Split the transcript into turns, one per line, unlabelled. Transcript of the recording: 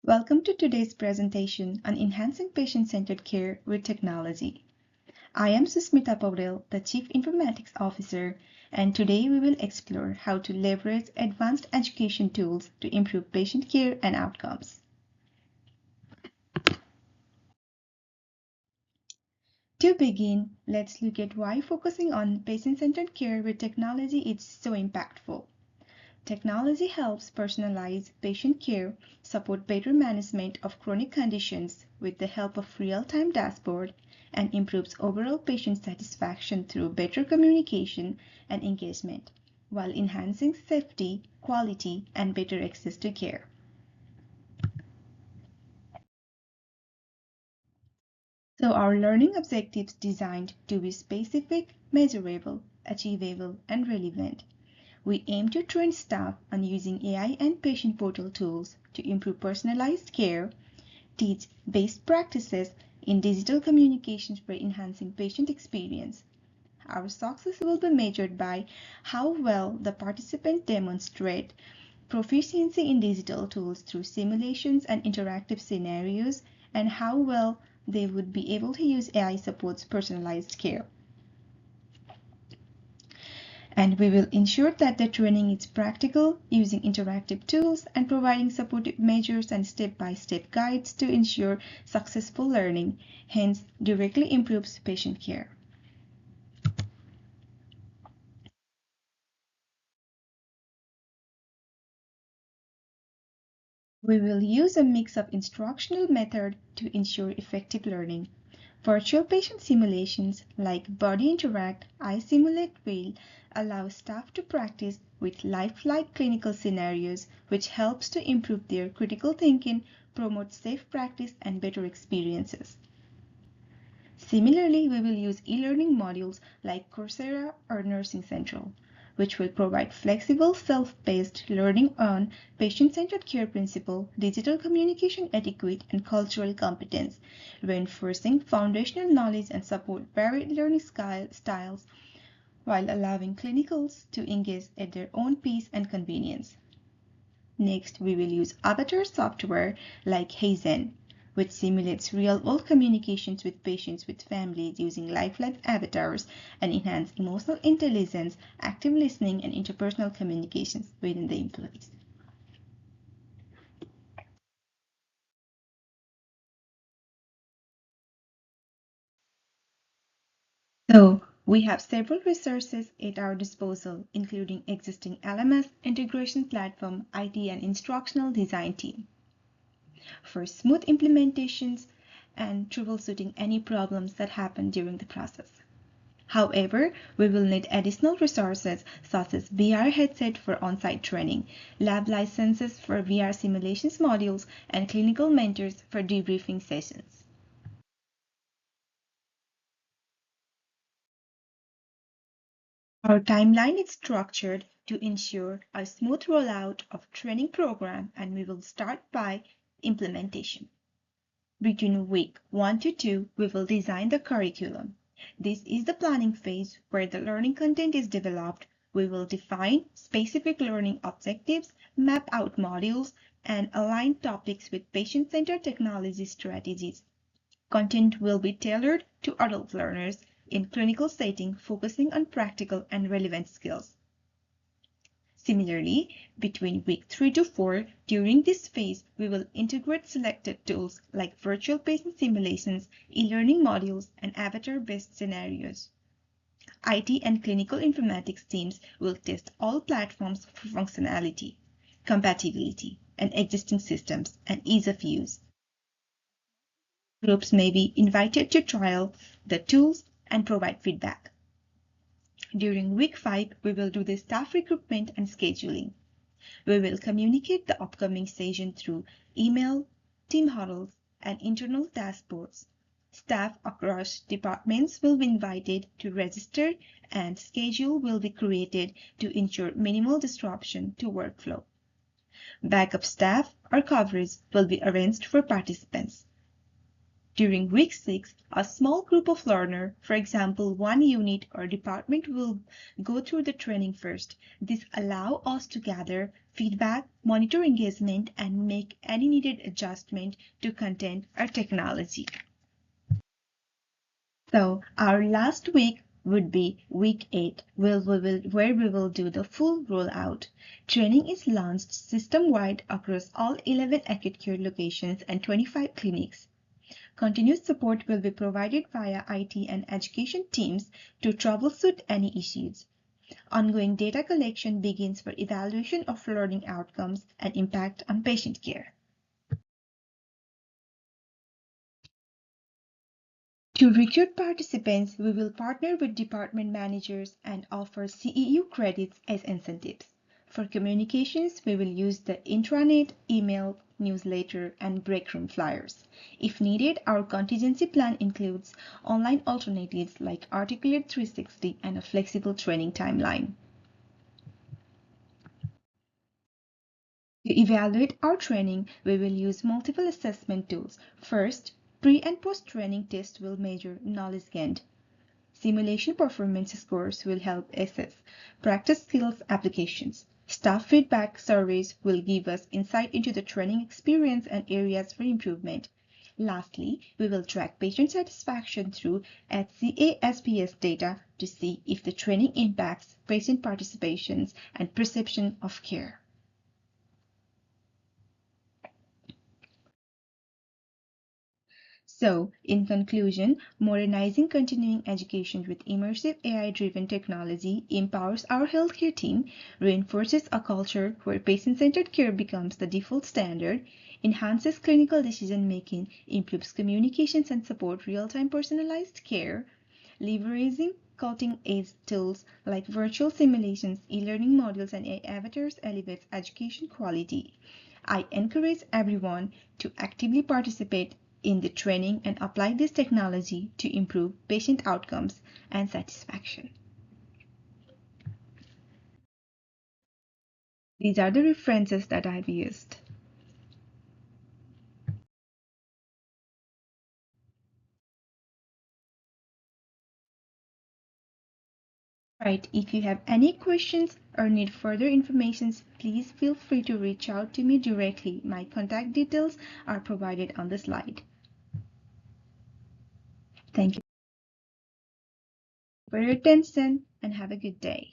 Welcome to today's presentation on enhancing patient-centered care with technology. I am Susmita Paudel, the Chief Informatics Officer, and today we will explore how to leverage advanced education tools to improve patient care and outcomes. To begin, let's look at why focusing on patient-centered care with technology is so impactful. Technology helps personalize patient care, support better management of chronic conditions with the help of real-time dashboard, and improves overall patient satisfaction through better communication and engagement, while enhancing safety, quality, and better access to care. So our learning objectives designed to be specific, measurable, achievable, and relevant. We aim to train staff on using AI and patient portal tools to improve personalized care, teach best practices in digital communications for enhancing patient experience. Our success will be measured by how well the participants demonstrate proficiency in digital tools through simulations and interactive scenarios, and how well they would be able to use AI supports personalized care. And we will ensure that the training is practical, using interactive tools and providing supportive measures and step-by-step guides to ensure successful learning, hence directly improves patient care. We will use a mix of instructional method to ensure effective learning. Virtual patient simulations like Body Interact, iSimulate will allow staff to practice with lifelike clinical scenarios, which helps to improve their critical thinking, promote safe practice, and better experiences. Similarly, we will use e-learning modules like Coursera or Nursing Central, which will provide flexible, self-paced learning on patient-centered care principle, digital communication etiquette, and cultural competence, reinforcing foundational knowledge and support varied learning styles while allowing clinicals to engage at their own pace and convenience. Next, we will use avatar software like Heyzen, which simulates real-world communications with patients with families using lifelike avatars and enhance emotional intelligence, active listening, and interpersonal communications within the employees. So, we have several resources at our disposal, including existing LMS, integration platform, IT, and instructional design team, for smooth implementations and troubleshooting any problems that happen during the process. However, we will need additional resources such as VR headset for on-site training, lab licenses for VR simulations modules, and clinical mentors for debriefing sessions. Our timeline is structured to ensure a smooth rollout of training program, and we will start by implementation. Between week 1 to 2, we will design the curriculum. This is the planning phase where the learning content is developed. We will define specific learning objectives, map out modules, and align topics with patient-centered technology strategies. Content will be tailored to adult learners in clinical setting, focusing on practical and relevant skills. Similarly, between week 3 to 4, during this phase, we will integrate selected tools like virtual patient simulations, e-learning modules, and avatar-based scenarios. IT and clinical informatics teams will test all platforms for functionality, compatibility, and existing systems, and ease of use. Groups may be invited to trial the tools and provide feedback. During week 5, we will do the staff recruitment and scheduling. We will communicate the upcoming session through email, team huddles, and internal dashboards. Staff across departments will be invited to register, and schedule will be created to ensure minimal disruption to workflow. Backup staff or coverage will be arranged for participants. During week 6, a small group of learners, for example, one unit or department, will go through the training first. This allows us to gather feedback, monitor engagement, and make any needed adjustment to content or technology. So our last week would be week 8, where we will do the full rollout. Training is launched system-wide across all 11 acute care locations and 25 clinics. Continuous support will be provided via IT and education teams to troubleshoot any issues. Ongoing data collection begins for evaluation of learning outcomes and impact on patient care. To recruit participants, we will partner with department managers and offer CEU credits as incentives. For communications, we will use the intranet, email, newsletter, and break room flyers. If needed, our contingency plan includes online alternatives like Articulate 360 and a flexible training timeline. To evaluate our training, we will use multiple assessment tools. First, pre- and post-training tests will measure knowledge gained. Simulation performance scores will help assess practice skills applications. Staff feedback surveys will give us insight into the training experience and areas for improvement. Lastly, we will track patient satisfaction through HCA-SPS data to see if the training impacts patient participations and perception of care. So, in conclusion, modernizing continuing education with immersive AI-driven technology empowers our healthcare team, reinforces a culture where patient-centered care becomes the default standard, enhances clinical decision-making, improves communications and support real-time personalized care, leveraging cutting-edge tools like virtual simulations, e-learning modules, and AI avatars elevates education quality. I encourage everyone to actively participate in the training and apply this technology to improve patient outcomes and satisfaction. These are the references that I've used. Right, if you have any questions or need further information, please feel free to reach out to me directly. My contact details are provided on the slide. Thank you for your attention and have a good day.